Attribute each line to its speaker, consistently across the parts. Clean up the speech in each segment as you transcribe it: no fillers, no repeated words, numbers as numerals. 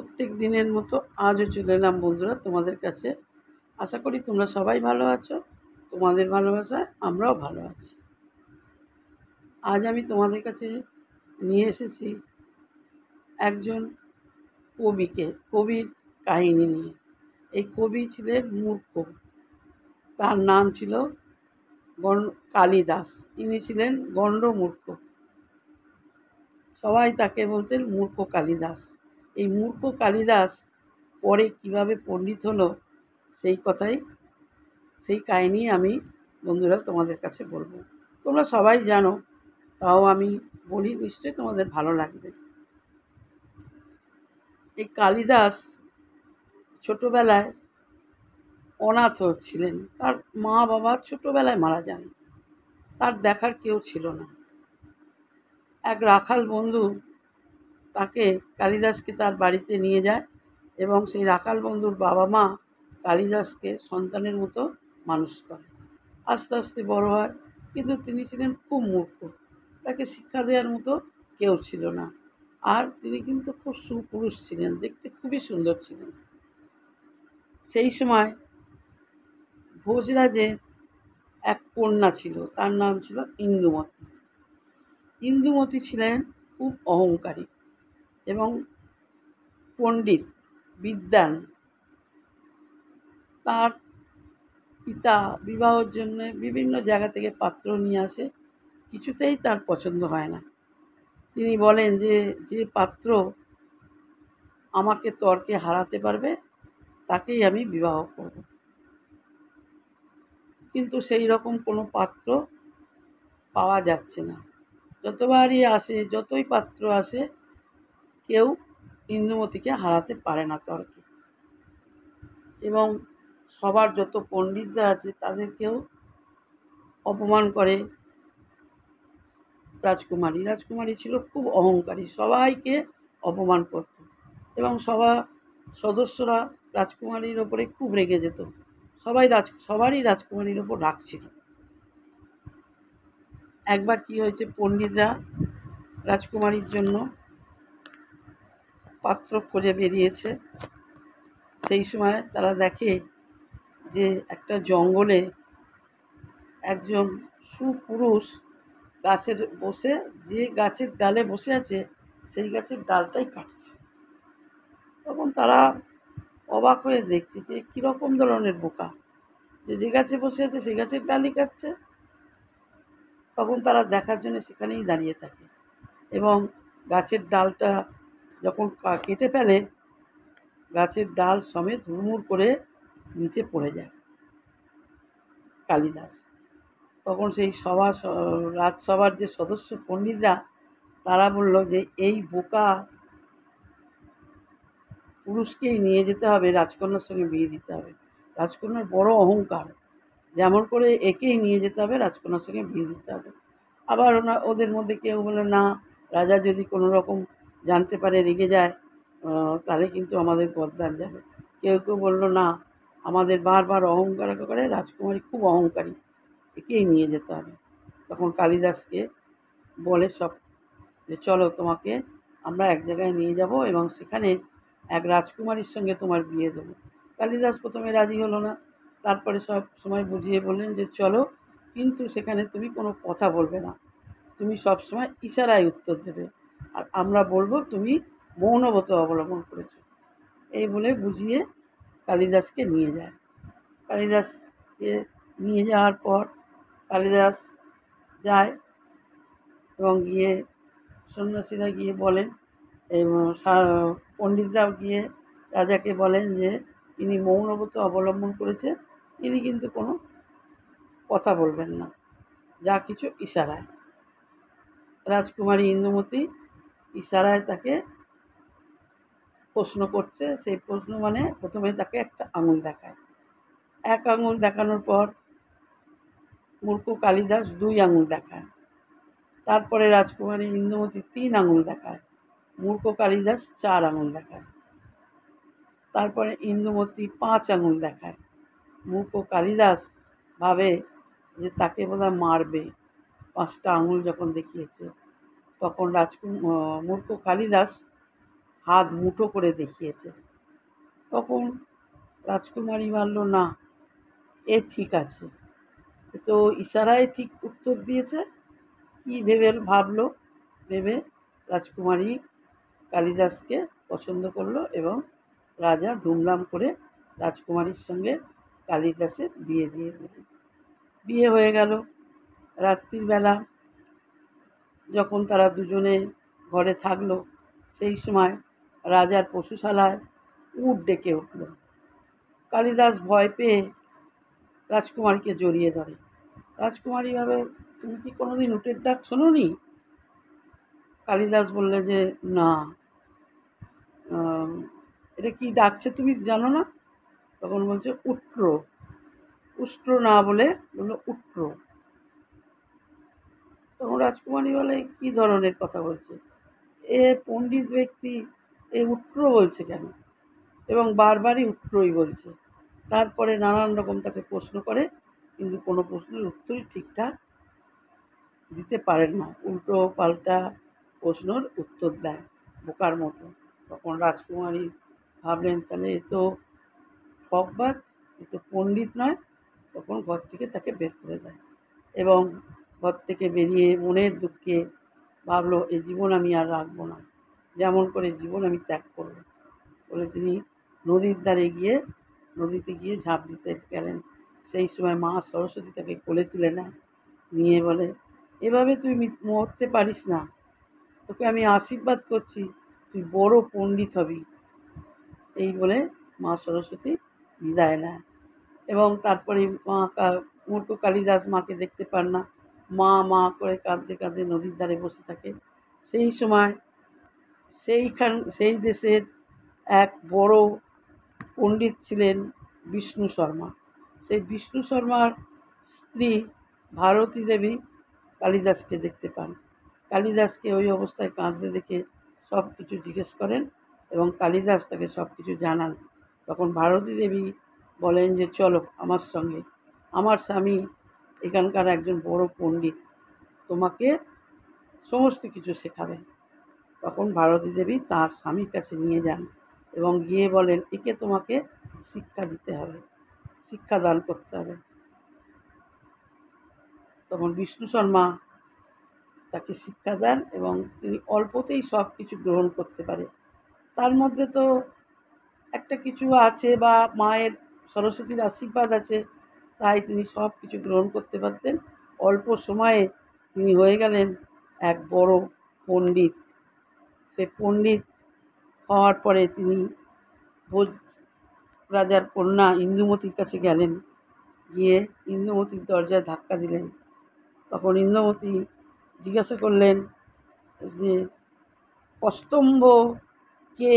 Speaker 1: প্রত্যেক দিনের মতো আজও চলে এলাম বন্ধুরা তোমাদের কাছে। আশা করি তোমরা সবাই ভালো আছো। তোমাদের ভালোবাসায় আমরাও ভালো আছি। আজ আমি তোমাদের কাছে নিয়ে এসেছি একজন কবির কাহিনী নিয়ে। এই কবি ছিলেন মূর্খ। তার নাম ছিল কালিদাস। ইনি ছিলেন গণ্ডমূর্খ। সবাই তাকে বলতেন মূর্খ কালিদাস। এই মূর্খ কালিদাস পরে কিভাবে পণ্ডিত হলো সেই কাহিনী আমি বন্ধুরা তোমাদের কাছে বলবো। তোমরা সবাই জানো, তাও আমি বলি, নিশ্চয়ই তোমাদের ভালো লাগবে। এই কালিদাস ছোটবেলায় অনাথ ছিলেন। তার মা বাবা ছোটবেলায় মারা যান। তার দেখার কেউ ছিল না। এক রাখাল বন্ধু কালিদাসকে তার বাড়িতে নিয়ে যায় এবং সেই রাখাল বন্ধুর বাবা মা কালিদাসকে সন্তানের মতো মানুষ করে। আস্তে আস্তে বড় হয়, কিন্তু তিনি ছিলেন খুব মূর্খ। তাকে শিক্ষা দেওয়ার মতো কেউ ছিল না। আর তিনি কিন্তু খুব সুপুরুষ ছিলেন, দেখতে খুবই সুন্দর ছিলেন। সেই সময় ভোজরাজের এক কন্যা ছিল, তার নাম ছিল ইন্দুমতি। ইন্দুমতি ছিলেন খুব অহংকারী এবং পণ্ডিত, বিদ্বান। তার পিতা বিবাহের জন্য বিভিন্ন জায়গা থেকে পাত্র নিয়ে আসে, কিছুতেই তার পছন্দ হয় না। তিনি বলেন যে যে পাত্র আমাকে তর্কে হারাতে পারবে তাকেই আমি বিবাহ করব। কিন্তু সেই রকম কোনো পাত্র পাওয়া যাচ্ছে না। যতই পাত্র আসে, কেউ ইন্দুমতিকে হারাতে পারে না তর্কে। এবং সবার যত পণ্ডিতরা আছে তাদেরকেও অপমান করে রাজকুমারী ছিল খুব অহংকারী, সবাইকে অপমান করত এবং সদস্যরা রাজকুমারীর ওপরে খুব রেগে যেত। সবারই রাজকুমারীর ওপর রাগ ছিল। একবার কি হয়েছে, পণ্ডিতরা রাজকুমারীর জন্য পাত্র খোঁজে বেরিয়েছে। সেই সময় তারা দেখে যে একটা জঙ্গলে একজন সুপুরুষ যে গাছের ডালে বসে আছে, সেই গাছের ডালটাই কাটছে। তখন তারা অবাক হয়ে দেখছে যে কীরকম ধরনের বোকা, যে গাছে বসে আছে সেই গাছের ডালই কাটছে। তখন তারা দেখার জন্য সেখানেই দাঁড়িয়ে থাকে এবং গাছের ডালটা যখন কেটে ফেলে, গাছের ডাল সমেত হুড়মুড় করে নিচে পড়ে যায় কালিদাস। তখন সেই রাজসভার যে সদস্য পণ্ডিতরা, তারা বলল যে এই বোকা পুরুষকেই নিয়ে যেতে হবে, রাজকন্যার সঙ্গে বিয়ে দিতে হবে। রাজকন্যার বড় অহংকার, যেমন করে একেই নিয়ে যেতে হবে, রাজকন্যার সঙ্গে বিয়ে দিতে হবে। আবার ওদের মধ্যে কেউ বলে না, রাজা যদি কোনো রকম জানতে পারে, রেগে যায়, তাহলে কিন্তু আমাদের গদ্দার যাবে। কেউ কেউ বললো না, আমাদের বারবার অহংকার করে, রাজকুমারী খুব অহংকারী, একেই নিয়ে যেতে হবে। তখন কালিদাসকে বলে সব যে চলো, তোমাকে আমরা এক জায়গায় নিয়ে যাব এবং সেখানে এক রাজকুমারীর সঙ্গে তোমার বিয়ে দেবো। কালিদাস প্রথমে রাজি হলো না, তারপরে সব সময় বুঝিয়ে বললেন যে চলো, কিন্তু সেখানে তুমি কোনো কথা বলবে না, তুমি সব সময় ইশারায় উত্তর দেবে, আর আমরা বলবো তুমি মৌনব্রত অবলম্বন করেছো। এই বলে বুঝিয়ে কালিদাসকে নিয়ে যায়। কালিদাসকে নিয়ে যাওয়ার পর কালিদাস যায় এবং সন্ন্যাসীরা গিয়ে বলেন, এবং পণ্ডিতরাও গিয়ে রাজাকে বলেন যে ইনি মৌনব্রত অবলম্বন করেছে, ইনি কিন্তু কোনো কথা বলবেন না, যা কিছু ইশারায়। রাজকুমারী ইন্দুমতি ইশারায় তাকে প্রশ্ন করছে। সেই প্রশ্ন মানে প্রথমে তাকে একটা আঙুল দেখায়। এক আঙুল দেখানোর পর মূর্খ কালিদাস 2 আঙুল দেখায়। তারপরে রাজকুমারী ইন্দুমতি 3 আঙুল দেখায়, মূর্খ কালিদাস 4 আঙুল দেখায়। তারপরে ইন্দুমতি 5 আঙুল দেখায়। মূর্খ কালিদাস ভাবে যে তাকে বোধহয় মারবে, 5টা আঙুল যখন দেখিয়েছে। তখন মূর্খ কালিদাস হাত মুঠো করে দেখিয়েছে। তখন রাজকুমারী ভাবল, না, এ ঠিক আছে, এ তো ইশারায় ঠিক উত্তর দিয়েছে। কি ভাবলো, ভেবে রাজকুমারী কালিদাসকে পছন্দ করলো এবং রাজা ধুমধাম করে রাজকুমারীর সঙ্গে কালিদাসের বিয়ে দিয়ে দিলেন। বিয়ে হয়ে গেল। রাত্রিবেলা যখন তারা দুজনে ঘরে থাকলো, সেই সময় রাজার পশুশালায় উট ডেকে উঠল। কালিদাস ভয় পেয়ে রাজকুমারীকে জড়িয়ে ধরে। রাজকুমারী ভাবে, তুমি কি কোনোদিন উটের ডাক শোনোনি? কালিদাস বললে যে, না, এটা কি ডাকছে তুমি জানো না? তখন বলছে, উট্র। উষ্ট্র না বলে বললো উট্র। তখন রাজকুমারী বলে, কি ধরনের কথা বলছে এ? পণ্ডিত ব্যক্তি এ উট্র বলছে কেন? এবং বারবারই উট্রই বলছে। তারপরে নানান রকম তাকে প্রশ্ন করে, কিন্তু কোনো প্রশ্নের উত্তরই ঠিকঠাক দিতে পারেন না, উল্টো পাল্টা প্রশ্নর উত্তর দেয় বোকার মতো। তখন রাজকুমারী ভাবলেন, তাহলে এ তো ঠকবাজ, এ তো পণ্ডিত নয়। তখন ঘর থেকে তাকে বের করে দেয় এবং ঘর থেকে বেরিয়ে মনের দুঃখে ভাবলো, এ জীবন আমি আর রাখবো না, যেমন করে জীবন আমি ত্যাগ করব বলে তিনি নদীর ধারে গিয়ে নদীতে গিয়ে ঝাঁপ দিতে গেলেন। সেই সময় মা সরস্বতী তাকে কোলে তুলে নেয়, নিয়ে বলে, এভাবে তুই মরতে পারিস না, তোকে আমি আশীর্বাদ করছি, তুই বড় পণ্ডিত হবি। এই বলে মা সরস্বতী বিদায় নেয়। এবং তারপরে মূর্খ কালিদাস মাকে দেখতে পান না, মা মা করে কাঁদতে কাঁদতে নদীর ধারে বসে থাকে। সেই সময় সেই দেশের এক বড় পণ্ডিত ছিলেন বিষ্ণু শর্মা। সেই বিষ্ণু শর্মার স্ত্রী ভারতী দেবী কালিদাসকে দেখতে পান। কালিদাসকে ওই অবস্থায় কাঁদতে দেখে সব কিছু জিজ্ঞেস করেন এবং কালিদাস তাকে সব কিছু জানান। তখন ভারতী দেবী বলেন যে, চলো আমার সঙ্গে, আমার স্বামী এখানকার একজন বড় পণ্ডিত, তোমাকে সমস্ত কিছু শেখাবে। তখন ভারতী দেবী তাঁর স্বামীর কাছে নিয়ে যান এবং গিয়ে বলেন, একে তোমাকে শিক্ষা দিতে হবে, শিক্ষাদান করতে হবে। তখন বিষ্ণু শর্মা তাকে শিক্ষা দেন এবং তিনি অল্পতেই সব কিছু গ্রহণ করতে পারে। তার মধ্যে তো একটা কিছু আছে, বা মায়ের সরস্বতীর আশীর্বাদ আছে, তাই তিনি সব কিছু গ্রহণ করতে পারতেন। অল্প সময়ে তিনি হয়ে গেলেন এক বড় পণ্ডিত। সে পণ্ডিত হওয়ার পরে তিনি ভোজ রাজার কন্যা ইন্দুমতির কাছে গেলেন, গিয়ে ইন্দুমতির দরজায় ধাক্কা দিলেন। তখন ইন্দুমতি জিজ্ঞাসা করলেন যে, কস্তম্ভ কে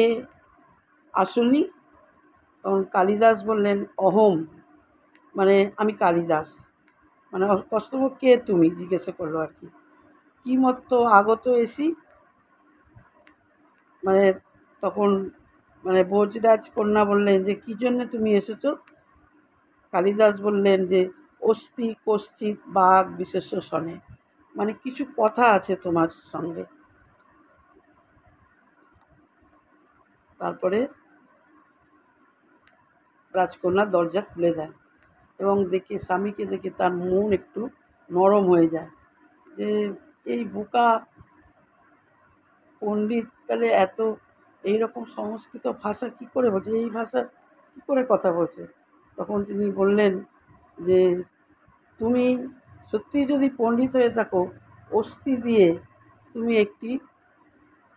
Speaker 1: আসনি? তখন কালিদাস বললেন, অহম, মানে আমি কালিদাস। মানে কস্তম্ভ কে তুমি জিজ্ঞাসা করলো আর কি। কি মত আগত এসি, মানে তখন ভোজরাজ কন্যা বললেন যে, কী জন্যে তুমি এসেছো? কালিদাস বললেন যে, অস্তি কশ্চিৎ বাঘ বিশেষ্য শনে, মানে কিছু কথা আছে তোমার সঙ্গে। তারপরে রাজকন্যা দরজা খুলে দেন এবং দেখে স্বামীকে দেখে তার মন একটু নরম হয়ে যায়, যে এই বোকা পণ্ডিত তাহলে এত এইরকম সংস্কৃত ভাষা কী করে বলছে, এই ভাষা কী করে কথা বলছে। তখন তিনি বললেন যে, তুমি সত্যিই যদি পণ্ডিত হয়ে থাকো, অস্থি দিয়ে তুমি একটি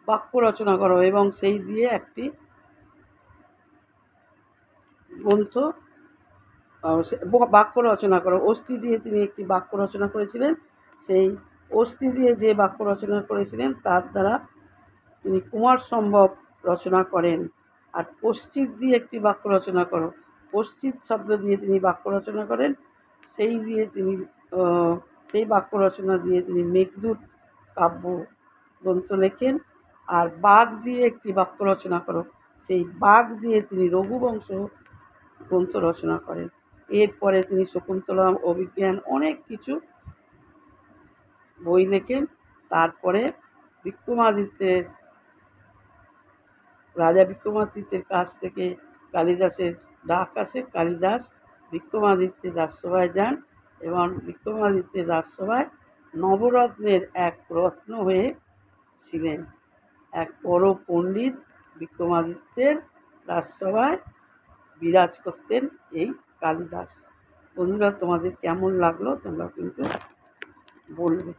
Speaker 1: বাক্য রচনা করো এবং সেই দিয়ে একটি গ্রন্থ বাক্য রচনা করো। অস্থি দিয়ে তিনি একটি বাক্য রচনা করেছিলেন। সেই অস্থি দিয়ে যে বাক্য রচনা করেছিলেন তার দ্বারা তিনি কুমার সম্ভব রচনা করেন। আর পশ্চিৎ দিয়ে একটি বাক্য রচনা করো, পশ্চিৎ শব্দ দিয়ে তিনি বাক্য রচনা করেন। সেই দিয়ে তিনি সেই বাক্য রচনা দিয়ে তিনি মেঘদূত কাব্য গ্রন্থ লেখেন। আর বাঘ দিয়ে একটি বাক্য রচনা করো, সেই বাঘ দিয়ে তিনি রঘুবংশ গ্রন্থ রচনা করেন। এরপরে তিনি শকুন্তলা, অভিজ্ঞান, অনেক কিছু বই লেখেন। তারপরে বিক্রমাদিত্যের রাজা বিক্রমাদিত্যের কাছ থেকে কালিদাসের ডাক আসে। কালিদাস বিক্রমাদিত্যের রাজসভায় যান এবং বিক্রমাদিত্যের রাজসভায় নবরত্নের এক রত্ন হয়ে ছিলেন। এক বড় পণ্ডিত বিক্রমাদিত্যের রাজসভায় বিরাজ করতেন এই কালিদাস। বন্ধুরা, তোমাদের কেমন লাগলো তোমরা কিন্তু বলবে।